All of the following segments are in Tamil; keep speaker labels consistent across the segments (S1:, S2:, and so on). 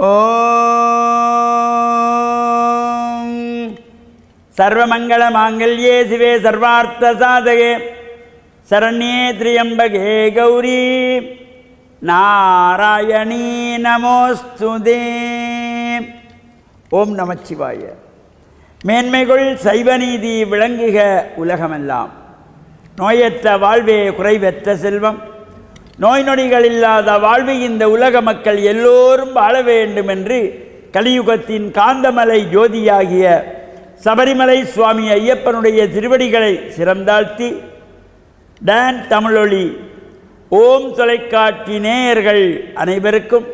S1: ஓம் சர்வமங்கள மாங்கல்யே சிவே சர்வார்த்த சாதகே சரண்யே திரியம்பகே கௌரி நாராயணீ நமோஸ்துதே. ஓம் நமச்சிவாய. மேன்மைகள் சைவநீதி விளங்குக உலகமெல்லாம். நோயற்ற வாழ்வே குறைவற்ற செல்வம். நோய் நொடிகள் இல்லாத வாழ்வு இந்த உலக மக்கள் எல்லோரும் வாழ வேண்டும் என்று கலியுகத்தின் காந்தமலை ஜோதியாகிய சபரிமலை சுவாமி ஐயப்பனுடைய திருவடிகளை சிறந்தாழ்த்தி டான் தமிழொலி ஓம் தொலைக்காட்சி நேயர்கள் அனைவருக்கும்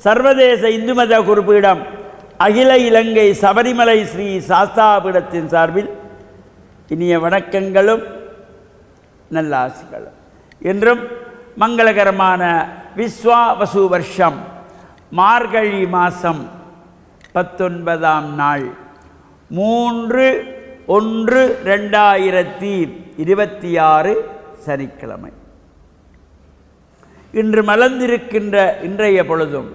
S1: சர்வதேச இந்து மத குருபீடம் அகில இலங்கை சபரிமலை ஸ்ரீ சாஸ்தாபீடத்தின் சார்பில் இனிய வணக்கங்களும் நல்லாசிகளும். இன்றும் மங்களகரமான விஸ்வாவசு வருஷம் மார்கழி மாதம் 19ஆம் நாள் 3/1/2026 சனிக்கிழமை. இன்று மலர்ந்திருக்கின்ற இன்றைய பொழுதும்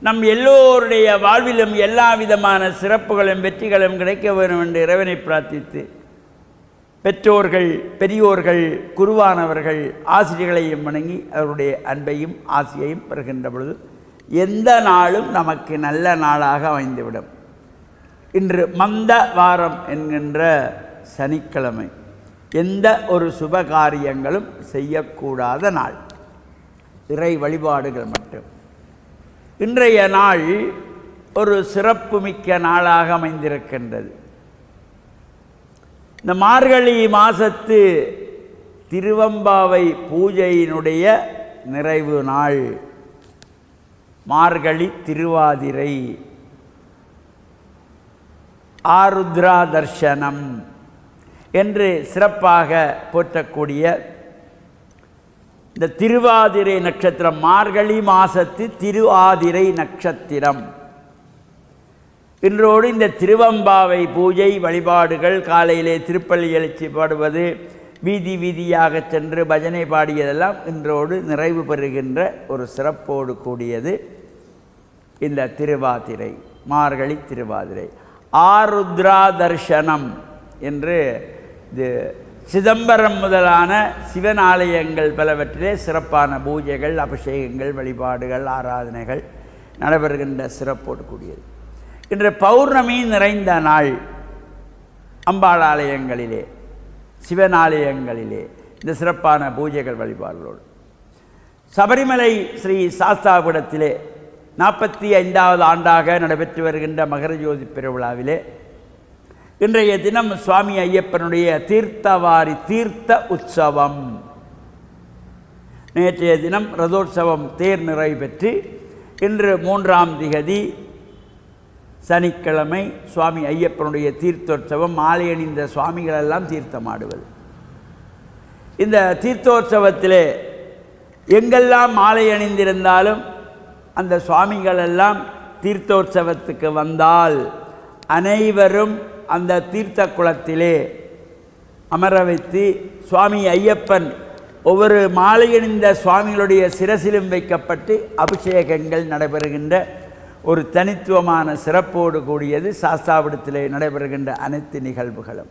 S1: நம் எல்லோருடைய வாழ்விலும் எல்லா விதமான சிறப்புகளும் வெற்றிகளும் கிடைக்க வேண்டும் என்று இறைவனை பிரார்த்தித்து பெற்றோர்கள் பெரியோர்கள் குருவானவர்கள் ஆசிரியர்களையும் வணங்கி அவருடைய அன்பையும் ஆசையையும் பெறுகின்ற பொழுது எந்த நாளும் நமக்கு நல்ல நாளாக அமைந்துவிடும். இன்று மந்த வாரம் என்கின்ற சனிக்கிழமை. எந்த ஒரு சுப காரியங்களும் செய்யக்கூடாத நாள். இறை வழிபாடுகள் மட்டும். இன்றைய நாள் ஒரு சிறப்புமிக்க நாளாக அமைந்திருக்கின்றது. இந்த மார்கழி மாதத்து திருவம்பாவை பூஜையினுடைய நிறைவு நாள். மார்கழி திருவாதிரை ஆருத்ரா தர்சனம் என்று சிறப்பாக போற்றக்கூடிய இந்த திருவாதிரை நட்சத்திரம், மார்கழி மாசத்து திருவாதிரை நட்சத்திரம். இன்றோடு இந்த திருவம்பாவை பூஜை வழிபாடுகள், காலையிலே திருப்பள்ளி எழுச்சி பாடுவது, வீதி வீதியாக சென்று பஜனை பாடியதெல்லாம் இன்றோடு நிறைவு பெறுகின்ற ஒரு சிறப்போடு கூடியது இந்த திருவாதிரை, மார்கழி திருவாதிரை. ஆருத்ரா தர்சனம் என்று இது சிதம்பரம் முதலான சிவன் ஆலயங்கள் பலவற்றிலே சிறப்பான பூஜைகள், அபிஷேகங்கள், வழிபாடுகள், ஆராதனைகள் நடைபெறுகின்ற சிறப்போடு கூடியது. இன்று பௌர்ணமி நிறைந்த நாள். அம்பாள் ஆலயங்களிலே சிவன் ஆலயங்களிலே இந்த சிறப்பான பூஜைகள் வழிபாடுகளோடு சபரிமலை ஸ்ரீ சாஸ்தாபீடத்திலே 45வது ஆண்டாக நடைபெற்று வருகின்ற மகர ஜோதி பெருவிழாவிலே இன்றைய தினம் சுவாமி ஐயப்பனுடைய தீர்த்தவாரி தீர்த்த உற்சவம். நேற்றைய தினம் ரதோற்சவம் தேர் நிறைவு பெற்று இன்று 3ஆம் திகதி சனிக்கிழமை சுவாமி ஐயப்பனுடைய தீர்த்தோற்சவம். மாலை அணிந்த சுவாமிகளெல்லாம் தீர்த்தமாடுவது. இந்த தீர்த்தோற்சவத்திலே எங்கெல்லாம் மாலை அணிந்திருந்தாலும் அந்த சுவாமிகளெல்லாம் தீர்த்தோற்சவத்துக்கு வந்தால் அனைவரும் அந்த தீர்த்த குளத்திலே அமர வைத்து சுவாமி ஐயப்பன் ஒவ்வொரு மாலை அணிந்த சுவாமிகளுடைய சிரசிலும் வைக்கப்பட்டு அபிஷேகங்கள் நடைபெறுகின்ற ஒரு தனித்துவமான சிறப்போடு கூடியது சாஸ்தாபீடத்திலே நடைபெறுகின்ற அனைத்து நிகழ்வுகளும்.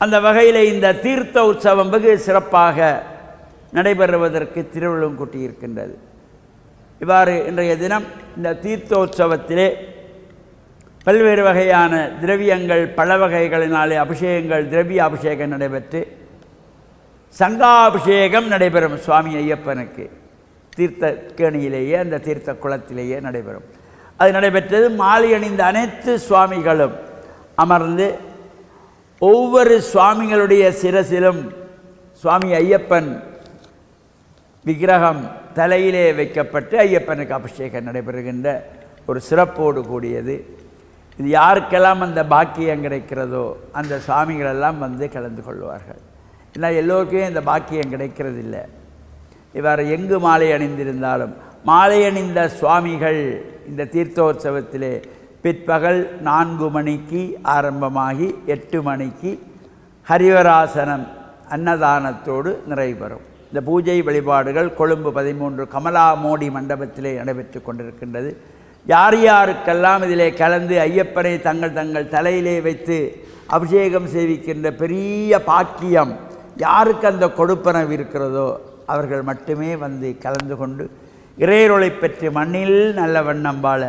S1: அந்த வகையில் இந்த தீர்த்த உற்சவம் வெகு சிறப்பாக நடைபெறுவதற்கு திருவிழம் கூட்டியிருக்கின்றது. இவ்வாறு இன்றைய தினம் இந்த தீர்த்தோற்சவத்திலே பல்வேறு வகையான திரவியங்கள் பல வகைகளினாலே அபிஷேகங்கள் திரவிய அபிஷேகம் நடைபெற்று சங்காபிஷேகம் நடைபெறும். சுவாமி ஐயப்பனுக்கு தீர்த்த கேணியிலேயே அந்த தீர்த்த குளத்திலேயே நடைபெறும். அது நடைபெற்றது. மாலை அணிந்த அனைத்து சுவாமிகளும் அமர்ந்து ஒவ்வொரு சுவாமிகளுடைய சிரசிலும் சுவாமி ஐயப்பன் விக்கிரகம் தலையிலே வைக்கப்பட்டு ஐயப்பனுக்கு அபிஷேகம் நடைபெறுகின்ற ஒரு சிறப்போடு கூடியது. இது யாருக்கெல்லாம் அந்த பாக்கியம் கிடைக்கிறதோ அந்த சுவாமிகளெல்லாம் வந்து கலந்து கொள்வார்கள். இல்லை எல்லோருக்குமே இந்த பாக்கியம் கிடைக்கிறதில்லை. இவ்வாறு எங்கு மாலை அணிந்திருந்தாலும் மாலை அணிந்த சுவாமிகள் இந்த தீர்த்தோற்சவத்திலே பிற்பகல் 4 மணிக்கு ஆரம்பமாகி 8 மணிக்கு ஹரிவராசனம் அன்னதானத்தோடு நிறைவுறும். இந்த பூஜை வழிபாடுகள் கொழும்பு 13 கமலா மோடி மண்டபத்திலே நடைபெற்று கொண்டிருக்கின்றது. யார் யாருக்கெல்லாம் இதிலே கலந்து ஐயப்பனை தங்கள் தங்கள் தலையிலே வைத்து அபிஷேகம் சேவிக்கின்ற பெரிய பாக்கியம் யாருக்கு அந்த கொடுப்பனவு இருக்கிறதோ அவர்கள் மட்டுமே வந்து கலந்து கொண்டு இறையருளை பெற்று மண்ணில் நல்ல வண்ணம் வாழ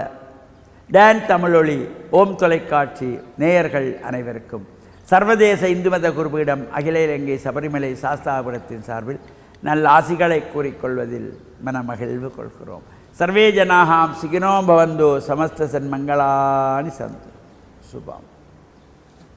S1: டான் தமிழொலி ஓம் தொலைக்காட்சி நேயர்கள் அனைவருக்கும் சர்வதேச இந்து மத குருபீடம் அகில இலங்கை சபரிமலை சாஸ்தாபுரத்தின் சார்பில் நல்ல ஆசிகளை கூறிக்கொள்வதில் மனமகிழ்வு கொள்கிறோம். சர்வே ஜனாகாம் சுகினோ பவந்தோ சமஸ்த சன்மங்களானி சந்து சுபம்.